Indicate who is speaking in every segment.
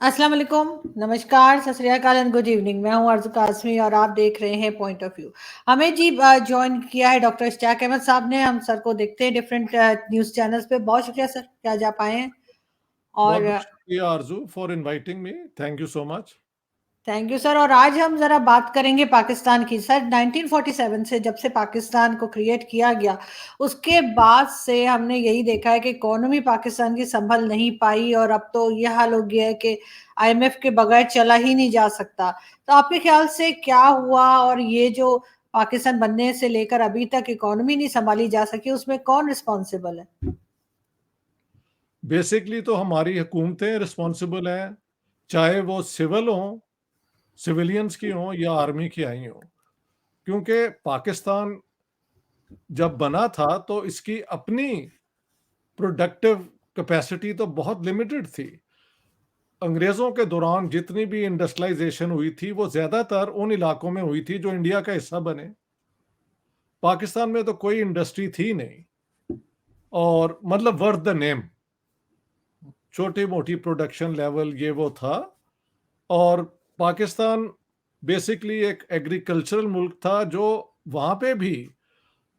Speaker 1: अस्सलाम वालेकुम, नमस्कार, सत श्री अकाल एंड गुड इवनिंग। मैं हूं अर्ज़ काज़मी और आप देख रहे हैं पॉइंट ऑफ व्यू। हमें जी जॉइन किया है डॉक्टर इश्तियाक अहमद साहब ने। हम सर को देखते हैं डिफरेंट न्यूज़ चैनल्स पे। बहुत शुक्रिया सर कि आज आप आए हैं।
Speaker 2: बहुत
Speaker 1: और
Speaker 2: बहुत शुक्रिया आरजू for inviting me. Thank you so much.
Speaker 1: Thank you sir. और आज हम ज़रा बात करेंगे पाकिस्तान की। सर 1947 से जब से पाकिस्तान को क्रिएट किया गया, उसके बाद से हमने यही देखा है कि इकोनॉमी पाकिस्तान की संभल नहीं पाई और अब तो ये हाल हो गया है कि आईएमएफ के बगैर चला ही नहीं जा सकता। तो आपके ख्याल से क्या हुआ, और ये जो पाकिस्तान बनने से लेकर अभी तक इकोनॉमी नहीं संभाली जा सकी, उसमें कौन रिस्पॉन्सिबल है?
Speaker 2: बेसिकली तो हमारी हुकूमतें रिस्पॉन्सिबल हैं, चाहे वो सिविल हों, सिविलियंस की हों या आर्मी की आई हों। क्योंकि पाकिस्तान जब बना था तो इसकी अपनी प्रोडक्टिव कैपेसिटी तो बहुत लिमिटेड थी। अंग्रेज़ों के दौरान जितनी भी इंडस्ट्रियलाइजेशन हुई थी वो ज़्यादातर उन इलाकों में हुई थी जो इंडिया का हिस्सा बने। पाकिस्तान में तो कोई इंडस्ट्री थी नहीं, और मतलब वर्थ द नेम, छोटी मोटी प्रोडक्शन लेवल ये वो था। और पाकिस्तान बेसिकली एक एग्रीकल्चरल मुल्क था, जो वहाँ पे भी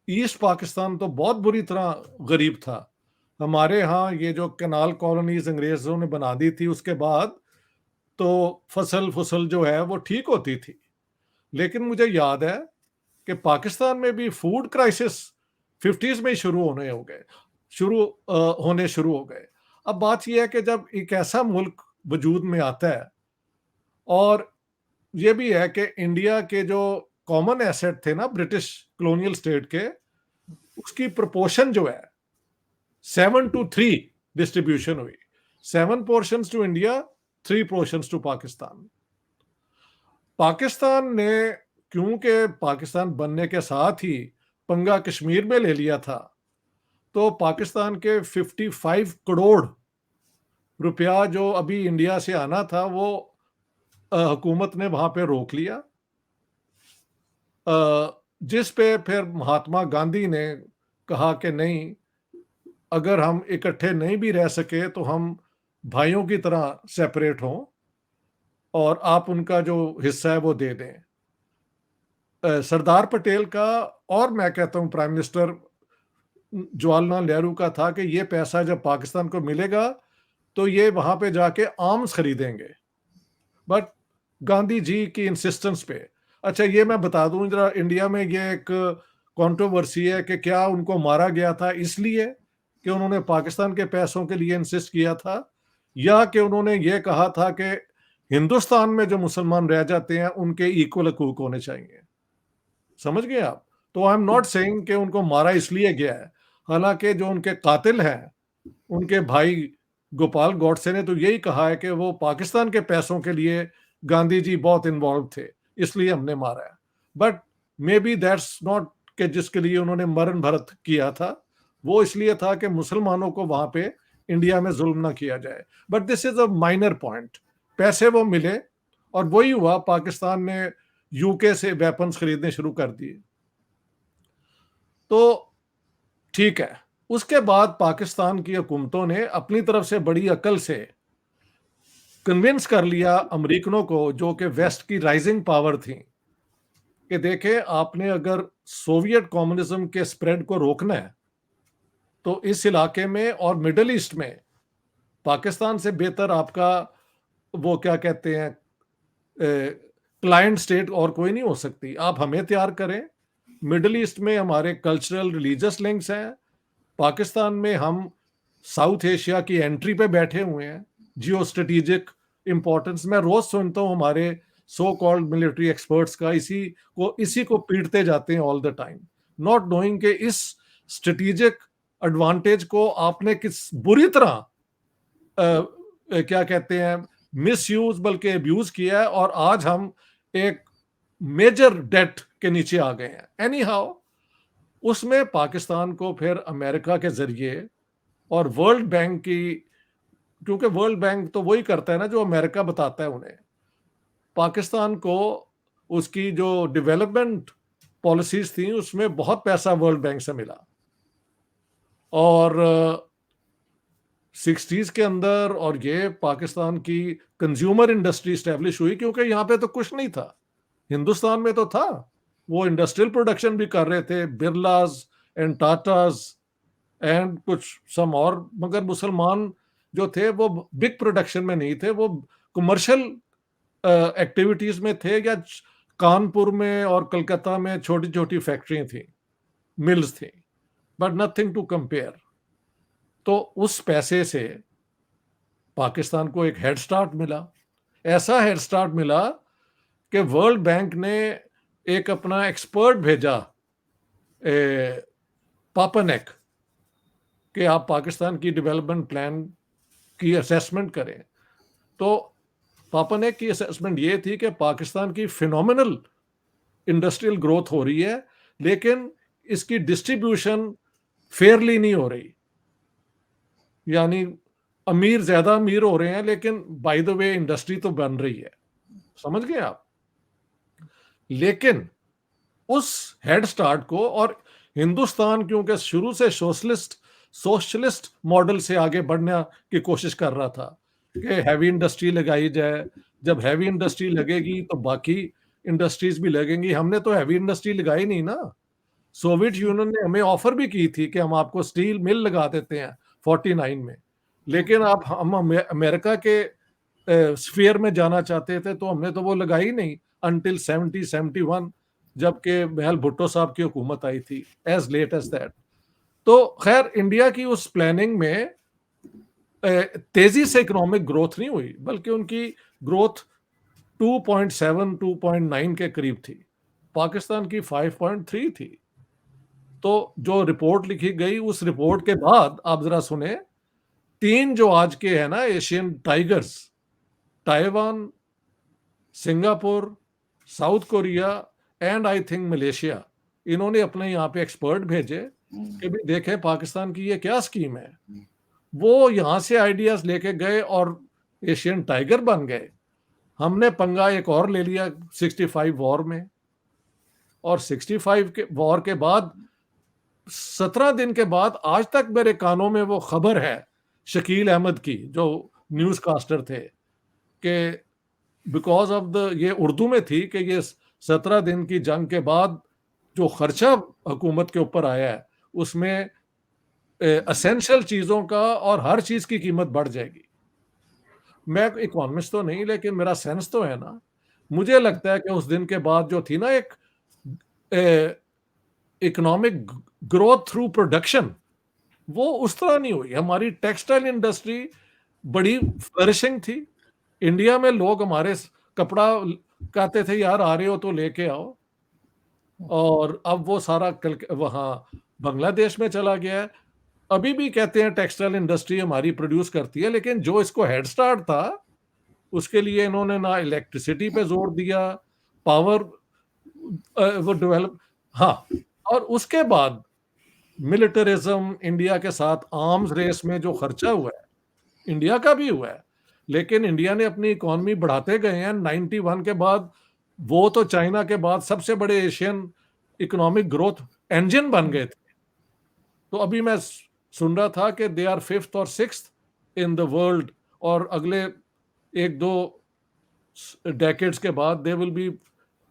Speaker 2: ईस्ट पाकिस्तान तो बहुत बुरी तरह गरीब था। हमारे यहाँ ये जो कनाल कॉलोनीज अंग्रेज़ों ने बना दी थी उसके बाद तो फसल जो है वो ठीक होती थी। लेकिन मुझे याद है कि पाकिस्तान में भी फूड क्राइसिस 50s में ही होने शुरू हो गए। अब बात यह है कि जब एक ऐसा मुल्क वजूद में आता है, और ये भी है कि इंडिया के जो कॉमन एसेट थे ना ब्रिटिश कॉलोनियल स्टेट के, उसकी प्रोपोर्शन जो है 7-3 डिस्ट्रीब्यूशन हुई। 7 portions to India, 3 portions to Pakistan. Pakistan ने, क्योंकि पाकिस्तान बनने के साथ ही पंगा कश्मीर में ले लिया था, तो पाकिस्तान के 55 करोड़ रुपया जो अभी इंडिया से आना था वो हुकूमत ने वहां पे रोक लिया। जिस पे फिर महात्मा गांधी ने कहा कि नहीं, अगर हम इकट्ठे नहीं भी रह सके तो हम भाइयों की तरह सेपरेट हों और आप उनका जो हिस्सा है वो दे दें। सरदार पटेल का, और मैं कहता हूं प्राइम मिनिस्टर जवाहरलाल नेहरू का था कि ये पैसा जब पाकिस्तान को मिलेगा तो ये वहां पे जाके आर्म्स खरीदेंगे। बट गांधी जी की इंसिस्टेंस पे, अच्छा ये मैं बता दूं जरा, इंडिया में ये एक कंट्रोवर्सी है कि क्या उनको मारा गया था इसलिए कि उन्होंने पाकिस्तान के पैसों के लिए इंसिस्ट किया था, या कि उन्होंने ये कहा था कि हिंदुस्तान में जो मुसलमान रह जाते हैं उनके इक्वल हकूक होने चाहिए। समझ गए आप? तो आई एम नॉट सेइंग कि उनको मारा इसलिए गया है। हालांकि जो उनके कातिल हैं, उनके भाई गोपाल गॉडसे ने तो यही कहा है कि वो पाकिस्तान के पैसों के लिए गांधी जी बहुत इन्वॉल्व थे, इसलिए हमने मारा है। But may be that's not कि जिसके लिए उन्होंने मरण भरत किया था, वो इसलिए था कि मुसलमानों को वहां पे इंडिया में जुल्म ना किया जाए। But this is a minor point. पैसे वो मिले, और वही हुआ, पाकिस्तान ने यूके से वेपन्स खरीदने शुरू कर दिए। तो ठीक है, उसके बाद पाकिस्तान की हुकूमतों ने अपनी तरफ से बड़ी अकल से कन्विंस कर लिया अमेरिकनों को, जो कि वेस्ट की राइजिंग पावर थी, कि देखें आपने अगर सोवियत कम्युनिज्म के स्प्रेड को रोकना है तो इस इलाके में और मिडल ईस्ट में पाकिस्तान से बेहतर आपका वो क्या कहते हैं क्लाइंट स्टेट और कोई नहीं हो सकती। आप हमें तैयार करें। मिडल ईस्ट में हमारे कल्चरल रिलीजियस लिंक्स हैं, पाकिस्तान में हम साउथ एशिया की एंट्री पे बैठे हुए हैं, जियो स्ट्रेटेजिक इंपॉर्टेंस। मैं रोज सुनता हूँ हमारे सो कॉल्ड मिलिट्री एक्सपर्ट्स का, इसी को पीटते जाते हैं all the time, not knowing कि इस स्ट्रेटेजिक एडवांटेज को आपने किस बुरी तरह क्या कहते हैं मिस यूज बल्कि अब्यूज किया है, और आज हम एक मेजर डेट के नीचे आ गए हैं। एनी हाउ, उसमें पाकिस्तान को फिर अमेरिका के जरिए और वर्ल्ड बैंक की, क्योंकि वर्ल्ड बैंक तो वही करता है ना जो अमेरिका बताता है उन्हें, पाकिस्तान को उसकी जो डेवलपमेंट पॉलिसीज थी उसमें बहुत पैसा वर्ल्ड बैंक से मिला। और 60s के अंदर, और ये पाकिस्तान की कंज्यूमर इंडस्ट्री स्टैब्लिश हुई क्योंकि यहाँ पे तो कुछ नहीं था, हिंदुस्तान में तो था। वो इंडस्ट्रियल प्रोडक्शन भी कर रहे थे, बिरलाज एंड टाटाज एंड कुछ सम और, मगर मुसलमान जो थे वो बिग प्रोडक्शन में नहीं थे, वो कमर्शियल एक्टिविटीज में थे, या कानपुर में और कलकत्ता में छोटी छोटी फैक्ट्रियां थी, मिल्स थी, बट नथिंग टू कंपेयर। तो उस पैसे से पाकिस्तान को एक हेड स्टार्ट मिला, ऐसा हेड स्टार्ट मिला कि वर्ल्ड बैंक ने एक अपना एक्सपर्ट भेजा, पापनेक, कि आप पाकिस्तान की डेवलपमेंट प्लान की असेसमेंट करें। तो पापनेक की असेसमेंट ये थी कि पाकिस्तान की फिनोमिनल इंडस्ट्रियल ग्रोथ हो रही है, लेकिन इसकी डिस्ट्रीब्यूशन फेयरली नहीं हो रही, यानी अमीर ज्यादा अमीर हो रहे हैं, लेकिन बाय द वे इंडस्ट्री तो बन रही है, समझ गए आप। लेकिन उस हेड स्टार्ट को, और हिंदुस्तान क्योंकि शुरू से सोशलिस्ट मॉडल से आगे बढ़ने की कोशिश कर रहा था कि हैवी इंडस्ट्री लगाई जाए, जब हैवी इंडस्ट्री लगेगी तो बाकी इंडस्ट्रीज भी लगेंगी। हमने तो हैवी इंडस्ट्री लगाई नहीं ना। सोवियत यूनियन ने हमें ऑफर भी की थी कि हम आपको स्टील मिल लगा देते हैं 49 में, लेकिन आप हम अमेरिका के स्फीयर में जाना चाहते थे तो हमने तो वो लगाई नहीं अंटिल 71, जबकि महल भुट्टो साहब की हुकूमत आई थी, एज लेट एज दैट। तो खैर इंडिया की उस प्लानिंग में तेजी से इकोनॉमिक ग्रोथ नहीं हुई, बल्कि उनकी ग्रोथ 2.7 2.9 के करीब थी, पाकिस्तान की 5.3 थी। तो जो रिपोर्ट लिखी गई, उस रिपोर्ट के बाद आप जरा सुने, 3 जो आज के हैं ना Asian tigers, Taiwan, Singapore, south Korea and I think Malaysia, इन्होंने अपने यहाँ पे एक्सपर्ट भेजे कि भी देखें पाकिस्तान की ये क्या स्कीम है। वो यहाँ से आइडियाज लेके गए और एशियन टाइगर बन गए। हमने पंगा एक और ले लिया 65 वॉर में, और 65 के वॉर के बाद 17 दिन के बाद आज तक मेरे कानों में वो खबर है शकील अहमद की, जो न्यूज कास्टर थे, कि बिकॉज ऑफ द, ये उर्दू में थी कि ये 17 दिन की जंग के बाद जो खर्चा हुकूमत के ऊपर आया है उसमें असेंशियल चीजों का और हर चीज की कीमत बढ़ जाएगी। मैं इकोनॉमिस्ट तो नहीं, लेकिन मेरा सेंस तो है ना। मुझे लगता है कि उस दिन के बाद जो थी ना एक इकोनॉमिक ग्रोथ थ्रू प्रोडक्शन, वो उस तरह नहीं हुई। हमारी टेक्सटाइल इंडस्ट्री बड़ी फ्लरिशिंग थी। इंडिया में लोग हमारे कपड़ा कहते थे यार आ रहे हो तो लेके आओ, और अब वो सारा वहाँ बांग्लादेश में चला गया है। अभी भी कहते हैं टेक्सटाइल इंडस्ट्री हमारी प्रोड्यूस करती है, लेकिन जो इसको हेड स्टार्ट था उसके लिए इन्होंने ना इलेक्ट्रिसिटी पे जोर दिया, पावर वो डेवलप, हाँ, और उसके बाद मिलिटरिज्म, इंडिया के साथ आर्म्स रेस में जो खर्चा हुआ है इंडिया का भी हुआ है, लेकिन इंडिया ने अपनी इकोनॉमी बढ़ाते गए हैं। 91 के बाद वो तो चाइना के बाद सबसे बड़े एशियन इकोनॉमिक ग्रोथ इंजन बन गए थे। तो अभी मैं सुन रहा था कि दे आर 5th और 6th इन द वर्ल्ड, और अगले 1-2 डेकेड्स के बाद they will be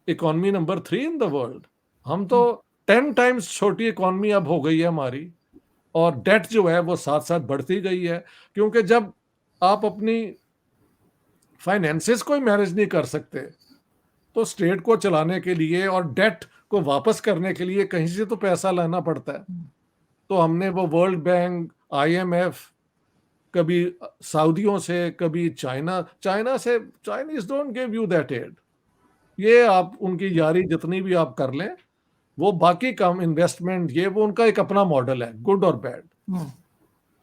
Speaker 2: economy number 3 in the world. हम तो 10 टाइम्स छोटी इकोनॉमी अब हो गई है हमारी, और डेट जो है वो साथ साथ बढ़ती गई है, क्योंकि जब आप अपनी फाइनेंसेस को ही मैनेज नहीं कर सकते तो स्टेट को चलाने के लिए और डेट को वापस करने के लिए कहीं से तो पैसा लाना पड़ता है। तो हमने वो वर्ल्ड बैंक, IMF, कभी सऊदियों से, कभी चाइना से, Chinese don't give you that aid. ये आप उनकी यारी जितनी भी आप कर लें, वो बाकी काम इन्वेस्टमेंट, ये वो उनका एक अपना मॉडल है, गुड और बैड।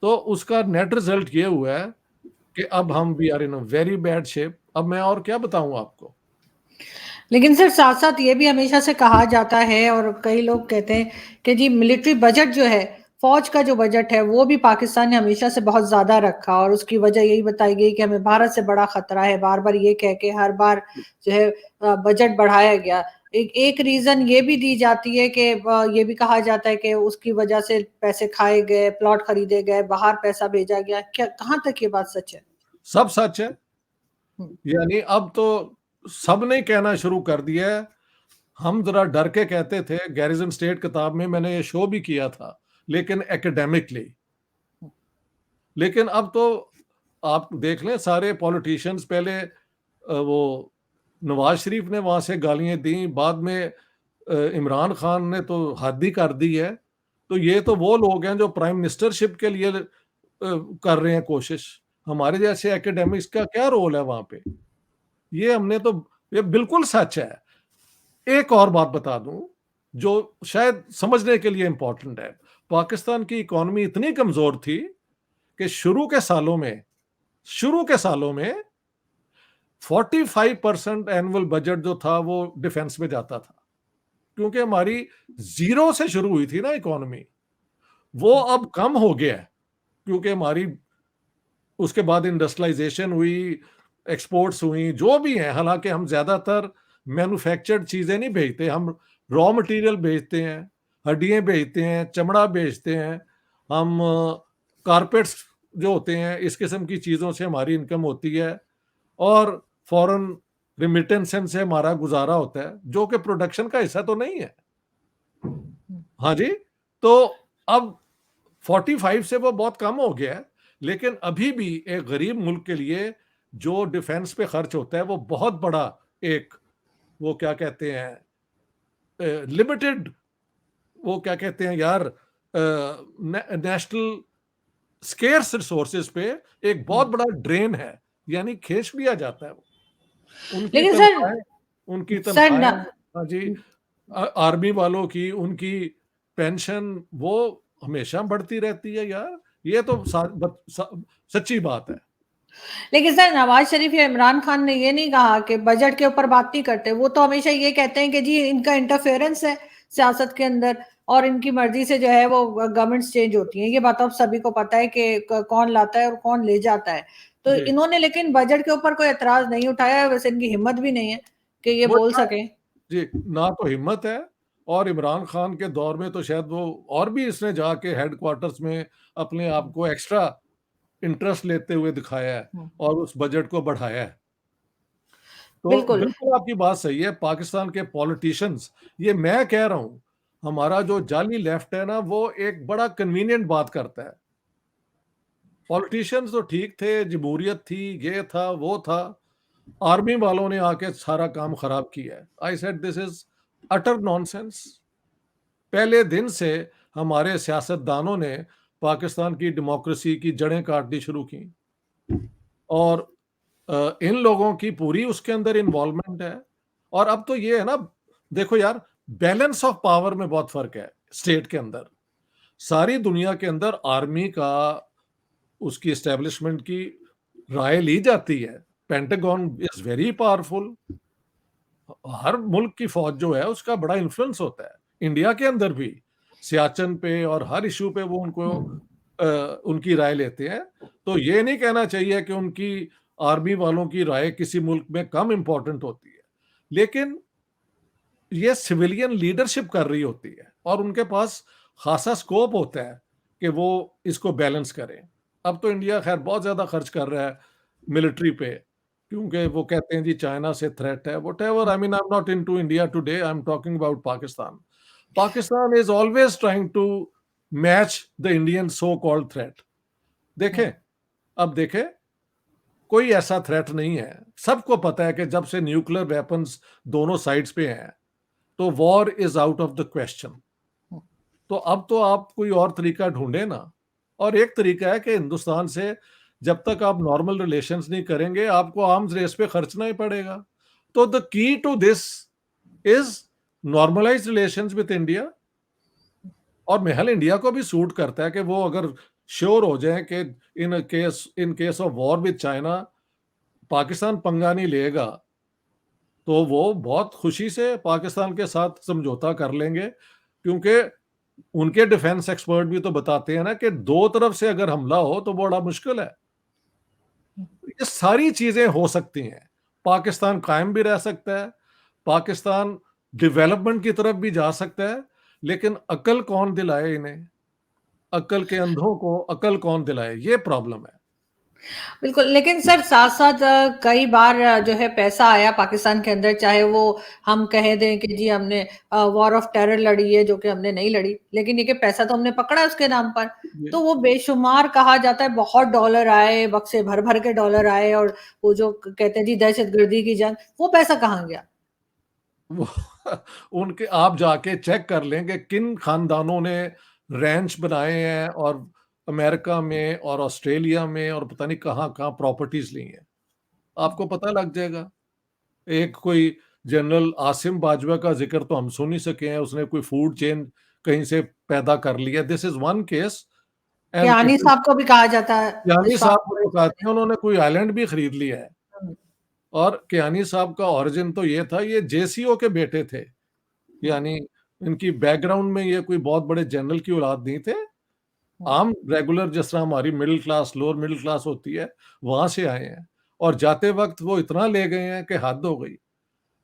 Speaker 2: तो उसका नेट रिजल्ट ये हुआ है कि अब हम we are in a very bad shape. अब मैं और क्या बताऊं आपको।
Speaker 1: लेकिन सर साथ साथ ये भी हमेशा से कहा जाता है और कई लोग कहते हैं कि जी मिलिट्री बजट जो है, फौज का जो बजट है, वो भी पाकिस्तान ने हमेशा से बहुत ज्यादा रखा, और उसकी वजह यही बताई गई कि हमें भारत से बड़ा खतरा है। बार बार ये कह के हर बार जो है बजट बढ़ाया गया। एक रीजन ये भी दी जाती है कि ये भी कहा जाता है कि उसकी वजह से पैसे खाए गए, प्लॉट खरीदे गए, बाहर पैसा भेजा गया। क्या, कहाँ तक ये बात सच है?
Speaker 2: सब सच है।
Speaker 1: हम्म,
Speaker 2: यानी अब तो सबने कहना शुरू कर दिया है। हम जरा डर के कहते थे, गैरिजन स्टेट किताब में मैंने ये शो भी किया था, लेकिन एकेडमिकली। लेकिन अब तो आप देख लें, सारे पॉलिटिशियंस पहले वो नवाज शरीफ ने वहां से गालियां दी, बाद में इमरान खान ने तो हद ही कर दी है। तो ये तो वो लोग हैं जो प्राइम मिनिस्टरशिप के लिए कर रहे हैं कोशिश। हमारे जैसे एकेडमिक्स का क्या रोल है वहां पे? ये हमने तो, ये बिल्कुल सच है। एक और बात बता दूं जो शायद समझने के लिए इंपॉर्टेंट है। पाकिस्तान की इकोनॉमी इतनी कमजोर थी कि शुरू के सालों में 45% एनुअल बजट जो था वो डिफेंस में जाता था, क्योंकि हमारी जीरो से शुरू हुई थी ना इकोनॉमी। वो अब कम हो गया है, क्योंकि हमारी उसके बाद इंडस्ट्रियलाइजेशन हुई, एक्सपोर्ट्स हुई, जो भी है। हालांकि हम ज्यादातर मैन्युफैक्चर्ड चीजें नहीं भेजते, हम रॉ मटेरियल भेजते हैं, हड्डियां भेजते हैं, चमड़ा भेजते हैं, हम कारपेट्स जो होते हैं, इस किस्म की चीजों से हमारी इनकम होती है, और फॉरेन रिमिटेंस से हमारा गुजारा होता है, जो कि प्रोडक्शन का हिस्सा तो नहीं है। हाँ जी। तो अब 45 से वो बहुत कम हो गया है, लेकिन अभी भी एक गरीब मुल्क के लिए जो डिफेंस पे खर्च होता है वो बहुत बड़ा एक, वो क्या कहते हैं, लिमिटेड, वो क्या कहते हैं यार, नेशनल स्केर्स रिसोर्सेज पे एक बहुत बड़ा ड्रेन है। यानी खींच लिया जाता है वो। उनकी
Speaker 1: लेकिन सर
Speaker 2: तनख्वाहें उनकी
Speaker 1: सर
Speaker 2: तनख्वाहें
Speaker 1: न,
Speaker 2: हाँ जी, आर्मी वालों की, उनकी पेंशन वो हमेशा बढ़ती रहती है यार। ये तो सच्ची बात है।
Speaker 1: लेकिन सर, नवाज शरीफ या इमरान खान ने ये नहीं कहा कि बजट के ऊपर बात नहीं करते। वो तो हमेशा ये कहते हैं कि जी इनका इंटरफेरेंस है सियासत के अंदर, और इनकी मर्जी से जो है वो गवर्नमेंट्स चेंज होती हैं। ये बात अब सभी को पता है कि कौन लाता है और कौन ले जाता है। तो
Speaker 2: जी,
Speaker 1: इन्होंने लेकिन बजट के ऊपर कोई एतराज नहीं उठाया। वैसे इनकी हिम्मत भी नहीं है कि ये
Speaker 2: वो
Speaker 1: बोल
Speaker 2: ना,
Speaker 1: सके।
Speaker 2: जी, ना तो हिम्मत है। और इमरान खान के दौर में तो शायद वो और भी इसने जाके हेडक्वार्टर्स में अपने आप को एक्स्ट्रा इंटरेस्ट लेते हुए दिखाया है और उस बजट को बढ़ाया है। तो
Speaker 1: बिल्कुल।
Speaker 2: बिल्कुल आपकी बात सही है। पाकिस्तान के पॉलिटिशियंस, ये मैं कह रहा हूं, हमारा जो जाली लेफ्ट है ना, वो एक बड़ा कन्वीनियंट बात करता है। पॉलिटिशियंस तो ठीक थे, जमहूरियत थी, ये था वो था। आर्मी वालों ने आके सारा काम खराब किया है। I said this is utter nonsense. पहले दिन से हमारे सियासतदानों ने पाकिस्तान की डेमोक्रेसी की जड़ें काटनी शुरू की, और इन लोगों की पूरी उसके अंदर इन्वॉल्वमेंट है। और अब तो ये है ना, देखो यार, बैलेंस ऑफ पावर में बहुत फर्क है स्टेट के अंदर। सारी दुनिया के अंदर आर्मी का, उसकी एस्टेब्लिशमेंट की राय ली जाती है। Pentagon is very powerful. हर मुल्क की फौज जो है उसका बड़ा इन्फ्लुएंस होता है। इंडिया के अंदर भी सियाचन पे और हर इशू पे वो उनकी राय लेते हैं। तो ये नहीं कहना चाहिए कि उनकी आर्मी वालों की राय किसी मुल्क में कम इंपॉर्टेंट होती है, लेकिन ये सिविलियन लीडरशिप कर रही होती है और उनके पास खासा स्कोप होता है कि वो इसको बैलेंस करें। अब तो इंडिया खैर बहुत ज्यादा खर्च कर रहा है मिलिट्री पे, क्योंकि वो कहते हैं जी चाइना से थ्रेट है, whatever. I mean, I am not into India Today, I am talking about Pakistan. Pakistan is always trying to match the Indian so called threat. देखें, अब देखें, कोई ऐसा थ्रेट नहीं है। सबको पता है कि जब से न्यूक्लियर वेपन्स दोनों साइड्स पे हैं, तो war is out of the question. तो अब तो आप कोई और तरीका ढूंढे ना। और एक तरीका है कि हिंदुस्तान से जब तक आप नॉर्मल रिलेशंस नहीं करेंगे, आपको आर्म्स रेस पे खर्चना ही पड़ेगा। तो the key to this is normalize relations with India. और महल इंडिया को भी सूट करता है कि वो अगर श्योर हो जाए कि in case of war with China Pakistan पंगा नहीं लेगा, तो वो बहुत खुशी से पाकिस्तान के साथ समझौता कर लेंगे। क्योंकि उनके डिफेंस एक्सपर्ट भी तो बताते हैं ना कि दो तरफ से अगर हमला हो तो बड़ा मुश्किल है। ये सारी चीजें हो सकती हैं। पाकिस्तान कायम भी रह सकता है। पाकिस्तान डेवलपमेंट की तरफ भी जा सकता है, लेकिन अकल कौन दिलाए इन्हें? अकल के अंधों को अकल कौन दिलाए? ये प्रॉब्लम है।
Speaker 1: बिल्कुल, लेकिन सर साथ-साथ कई बार जो है पैसा आया पाकिस्तान के अंदर, चाहे वो हम कह दें कि जी हमने वॉर ऑफ टेरर लड़ी है, जो कि हमने नहीं लड़ी, लेकिन ये कि पैसा तो हमने पकड़ा उसके नाम पर।
Speaker 2: ये
Speaker 1: तो वो बेशुमार कहा जाता है, बहुत डॉलर आए, बक्से भर-भर के डॉलर आए, और वो जो कहते हैं जी दहशतगर्दी की जंग, वो पैसा कहाँ गया?
Speaker 2: वो उनके आप जाके चेक कर लें कि किन खानदानों ने रैंच बनाए हैं और अमेरिका में और ऑस्ट्रेलिया में और पता नहीं कहाँ-कहाँ प्रॉपर्टीज़ ली हैं। आपको पता लग जाएगा। एक कोई जनरल आसिम बाजवा का ज़िक्र तो हम सुन ही सके हैं, उसने कोई फूड चेन कहीं से पैदा कर लिया। This is one case and it
Speaker 1: Kayani
Speaker 2: is
Speaker 1: साहब को भी कहा जाता है,
Speaker 2: कियानी
Speaker 1: इशफाक
Speaker 2: साहब को तो कहते हैं उन्होंने कोई आइलैंड भी खरीद लिया है।
Speaker 1: हुँ,
Speaker 2: और कियानी साहब का ओरिजिन तो ये था, ये जेसीओ के बेटे थे।
Speaker 1: हुँ,
Speaker 2: यानी इनकी बैकग्राउंड में ये कोई बहुत बड़े जनरल की औलाद नहीं थे।
Speaker 1: हुँ,
Speaker 2: आम रेगुलर जिस तरह हमारी middle class, lower middle class होती है, वहाँ से आए हैं और जाते वक़्त वो इतना ले गए हैं कि हद हो गई।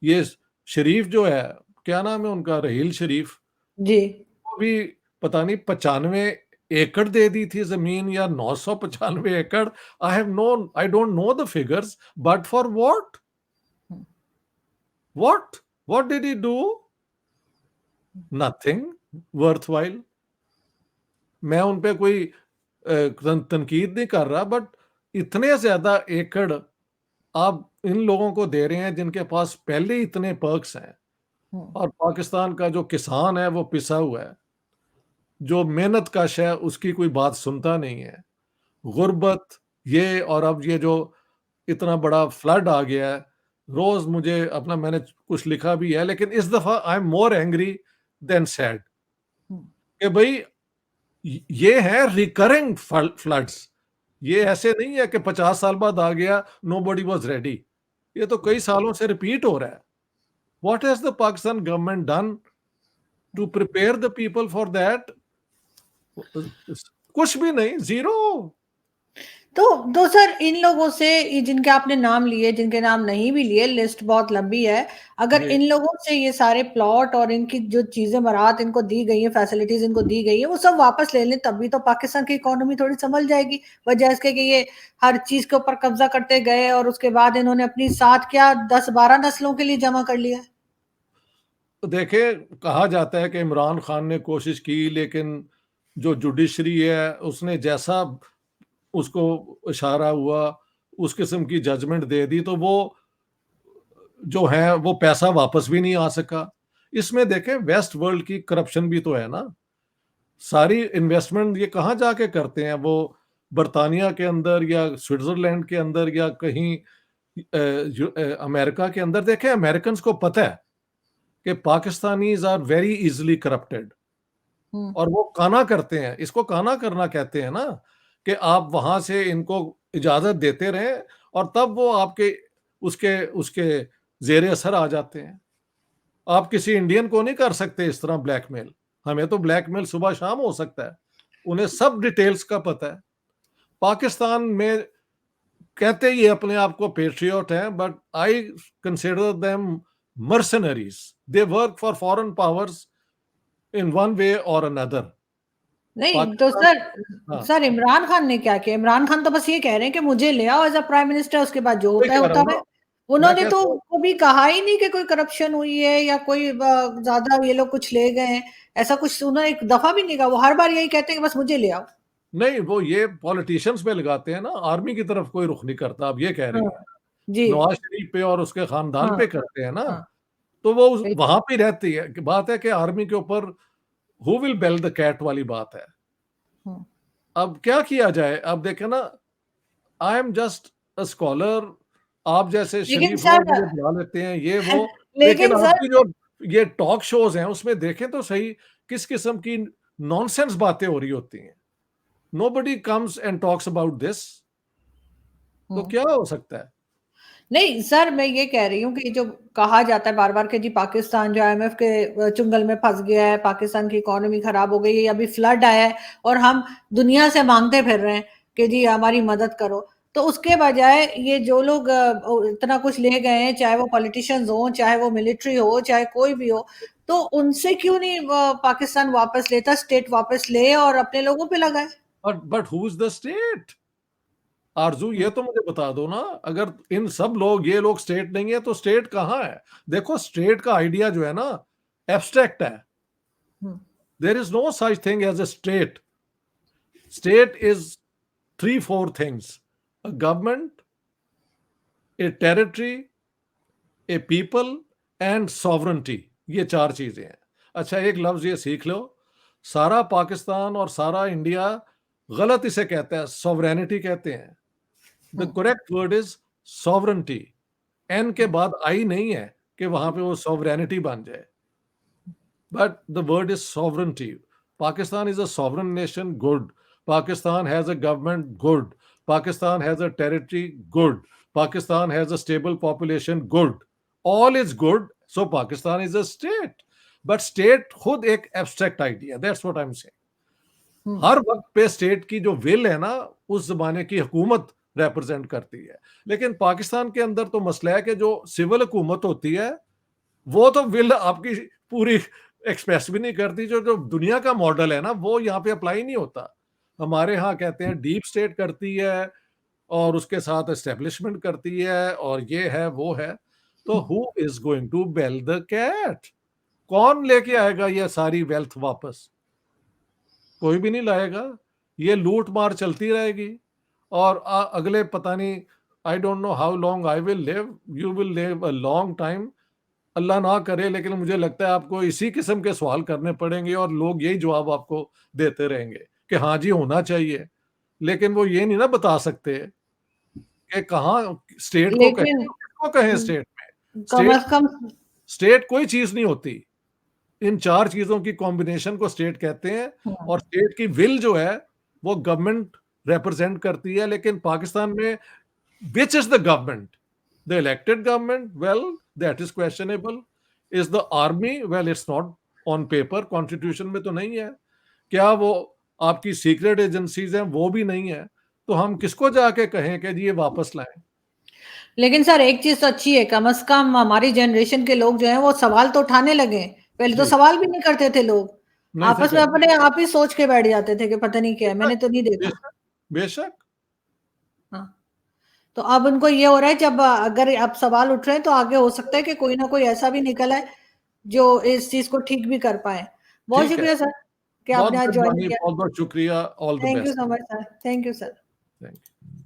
Speaker 2: ये शरीफ जो है, क्या नाम है उनका? रहील शरीफ,
Speaker 1: जी।
Speaker 2: वो भी पता नहीं 95 एकड़ दे दी थी ज़मीन या 995 एकड़। I don't know the figures, but for what?
Speaker 1: हुँ,
Speaker 2: what? What did he do? Nothing worthwhile. मैं उन पे कोई तनकीद नहीं कर रहा, बट इतने ज़्यादा एकड़ आप इन लोगों को दे रहे हैं जिनके पास पहले ही इतने पर्क्स हैं,
Speaker 1: हुँ,
Speaker 2: और पाकिस्तान का जो किसान है वो पिसा हुआ है। जो मेहनत कश है उसकी कोई बात सुनता नहीं है। गुर्बत, ये और अब ये जो इतना बड़ा फ्लड आ गया है, रोज़ मुझे अपना, मैंने कुछ लिखा भी है, लेकिन इस दफ़ा I am more angry than sad
Speaker 1: हुँ।
Speaker 2: कि भई ये है रिकरिंग फ्लड्स। ये ऐसे नहीं है कि 50 साल बाद आ गया, नोबडी वाज़ रेडी। ये तो कई सालों से रिपीट हो रहा है। What has the Pakistan government done to prepare the people for that? कुछ भी नहीं, ज़ीरो।
Speaker 1: तो सर इन लोगों से, ये जिनके आपने नाम लिए, जिनके नाम नहीं भी लिए, लिस्ट बहुत लंबी है। अगर
Speaker 2: जी।
Speaker 1: इन लोगों से ये सारे प्लॉट और इनकी जो चीजें बरात इनको दी गई है, फैसिलिटीज इनको दी गई है, वो सब वापस ले लें, तभी तो पाकिस्तान की इकोनॉमी थोड़ी संभल जाएगी। वजह इसके कि ये हर चीज के ऊपर कब्जा करते गए, और उसके बाद इन्होंने अपनी साथ क्या 10-12 नस्लों के लिए जमा कर लिया है।
Speaker 2: तो देखिए, कहा जाता है कि इमरान खान ने कोशिश की, लेकिन जो जुडिशरी है उसने जैसा उसको इशारा हुआ, उस किस्म की जजमेंट दे दी, तो वो जो है वो पैसा वापस भी नहीं आ सका। इसमें देखें वेस्ट वर्ल्ड की करप्शन भी तो है ना। सारी इन्वेस्टमेंट ये कहाँ जाके करते हैं? वो बर्तानिया के अंदर या स्विट्ज़रलैंड के अंदर या कहीं अमेरिका के अंदर। देखें, अमेरिकन्स को पता है कि Pakistanis are very easily corrupted,
Speaker 1: hmm,
Speaker 2: और वो काना करते हैं। इसको काना करना कहते हैं ना, कि आप वहाँ से इनको इजाज़त देते रहें और तब वो आपके उसके उसके ज़ेरे असर आ जाते हैं। आप किसी इंडियन को नहीं कर सकते इस तरह ब्लैकमेल। हमें तो ब्लैकमेल सुबह-शाम हो सकता है। उन्हें सब डिटेल्स का पता है। पाकिस्तान में कहते ये अपने आप को पैट्रियट हैं, but I consider them mercenaries. They work for foreign powers in one way और अनदर।
Speaker 1: नहीं तो
Speaker 2: पाकिस्तान।
Speaker 1: सर,
Speaker 2: हाँ,
Speaker 1: सर इमरान खान ने क्या किया? इमरान खान तो बस ये कह रहे हैं कि मुझे ले आओ एज अ प्राइम मिनिस्टर, उसके बाद जो
Speaker 2: वही
Speaker 1: होता है
Speaker 2: कह रहा
Speaker 1: होता
Speaker 2: हूँ
Speaker 1: है।
Speaker 2: ना। मैं
Speaker 1: उन्होंने तो
Speaker 2: कहता हूँ
Speaker 1: कभी कहा ही नहीं कि कोई करप्शन हुई है या कोई ज्यादा ये लोग कुछ ले गए हैं। ऐसा कुछ उन्होंने एक दफा भी नहीं कहा। वो हर बार यही कहते हैं कि बस मुझे ले आओ।
Speaker 2: नहीं, वो ये पॉलिटिशियंस पे लगाते हैं ना, आर्मी की तरफ कोई रुख नहीं करता, आप ये कह रही
Speaker 1: हाँ,
Speaker 2: हैं।
Speaker 1: जी,
Speaker 2: नवाज़ शरीफ पे और उसके खानदान
Speaker 1: हाँ,
Speaker 2: पे करते हैं ना,
Speaker 1: हाँ,
Speaker 2: तो वो
Speaker 1: बिल्कुल,
Speaker 2: वहाँ पे रहती है कि बात है कि आर्मी के ऊपर who will bell the cat वाली बात है।
Speaker 1: हाँ।
Speaker 2: अब क्या किया जाए? अब देखें ना, I am just a scholar. आप जैसे
Speaker 1: लेकिन
Speaker 2: शरीफ
Speaker 1: सर
Speaker 2: लोग मुझे बुला लेते हैं, ये वो, लेकिन
Speaker 1: लेकिन सर
Speaker 2: आपकी जो ये टॉक शोज़ हैं, उसमें देखें तो सही किस किस्म की नॉनसेंस बातें हो रही होती हैं। Nobody comes and talks about this. तो
Speaker 1: हम्म,
Speaker 2: क्या हो सकता है?
Speaker 1: नहीं सर, मैं ये कह रही हूँ कि जो कहा जाता है बार बार कि जी पाकिस्तान जो आईएमएफ के चुंगल में फंस गया है, पाकिस्तान की इकोनॉमी खराब हो गई है, अभी फ्लड आया है और हम दुनिया से मांगते फिर रहे हैं कि जी हमारी मदद करो। तो उसके बजाय ये जो लोग इतना कुछ ले गए हैं, चाहे वो पॉलिटिशियंस हो, चाहे वो मिलिट्री हो, चाहे कोई भी हो, तो उनसे क्यों नहीं पाकिस्तान वापस लेता, स्टेट वापस ले और अपने लोगों पे लगाए?
Speaker 2: But who is the state? आरजू, ये तो मुझे बता दो ना। अगर इन सब लोग, ये लोग स्टेट नहीं है तो स्टेट कहाँ है? देखो, स्टेट का आइडिया जो है ना, एब्स्ट्रैक्ट है। There is no such thing as a state. State is three four things: a government, a territory, a people and sovereignty. ये चार चीजें हैं। अच्छा, एक लफ्ज ये सीख लो, सारा पाकिस्तान और सारा इंडिया गलत इसे कहता है, सॉवरेनिटी कहते हैं। The correct word is sovereignty. N के बाद आई नहीं है कि वहां पे वो सॉवरेनिटी बन जाए, but the word is sovereignty. Pakistan is a sovereign nation, good. Pakistan has a government, good. Pakistan has a territory, good. Pakistan has a stable population, good. All is good, so Pakistan is a state. But state खुद एक abstract idea, that's what I'm saying. हर वक्त पे state की जो will है ना, उस जमाने की हुकूमत रिप्रेजेंट करती है। लेकिन पाकिस्तान के अंदर तो मसला है कि जो सिविल हुकूमत होती है, वो तो विल आपकी पूरी एक्सप्रेस भी नहीं करती। जो जो दुनिया का मॉडल है ना, वो यहाँ पे अप्लाई नहीं होता। हमारे यहाँ कहते हैं डीप स्टेट करती है और उसके साथ एस्टेब्लिशमेंट करती है और ये है वो है। तो who is going to bell the cat? कौन लेके आएगा ये सारी वेल्थ वापस? कोई भी नहीं लाएगा। ये लूट मार चलती रहेगी और अगले पता नहीं, I don't know how long I will live, you will live a long time, Allah ना करे। लेकिन मुझे लगता है आपको इसी किस्म के सवाल करने पड़ेंगे और लोग यही जवाब आपको देते रहेंगे कि हाँ जी होना चाहिए। लेकिन वो ये नहीं ना बता सकते कि कहाँ स्टेट को कहें,
Speaker 1: लेकिन
Speaker 2: किसको कहें स्टेट में।
Speaker 1: कम
Speaker 2: स्टेट
Speaker 1: से कम
Speaker 2: स्टेट कोई चीज नहीं होती। इन चार चीजों की कॉम्बिनेशन को स्टेट कहते हैं। और स्टेट की विल जो है वो गवर्नमेंट रिप्रेजेंट करती है। लेकिन पाकिस्तान में which is the government? The elected government? Well, that is questionable. Is the army? Well, it's not on paper, constitution में तो नहीं है। क्या वो आपकी सीक्रेट एजेंसीज हैं? वो भी नहीं है। तो हम किसको जाके कहें कि जी ये वापस लाएं?
Speaker 1: लेकिन सर एक चीज तो अच्छी है, कम से कम हमारी जनरेशन के लोग जो हैं वो सवाल तो उठाने लगे। पहले तो
Speaker 2: जी,
Speaker 1: सवाल भी नहीं करते थे लोग,
Speaker 2: नहीं थे
Speaker 1: आपस में
Speaker 2: करते।
Speaker 1: अपने आप ही सोच के बैठ जाते थे कि पता नहीं क्या है, मैंने
Speaker 2: बेशक,
Speaker 1: तो नहीं देखा।
Speaker 2: बेशक, बेशक।
Speaker 1: हाँ, तो अब उनको ये हो रहा है, जब अगर अब सवाल उठ रहे हैं तो आगे हो सकता है कि कोई ना कोई ऐसा भी निकल आए जो इस चीज को ठीक भी कर पाए। बहुत
Speaker 2: ठीक है।
Speaker 1: शुक्रिया सर कि
Speaker 2: बहुत
Speaker 1: आपने आज ज्वाइन
Speaker 2: मेहरबानी,
Speaker 1: किया।
Speaker 2: बहुत बहुत शुक्रिया। All the
Speaker 1: thank you
Speaker 2: best.
Speaker 1: So much sir, thank you sir.
Speaker 2: Thank you.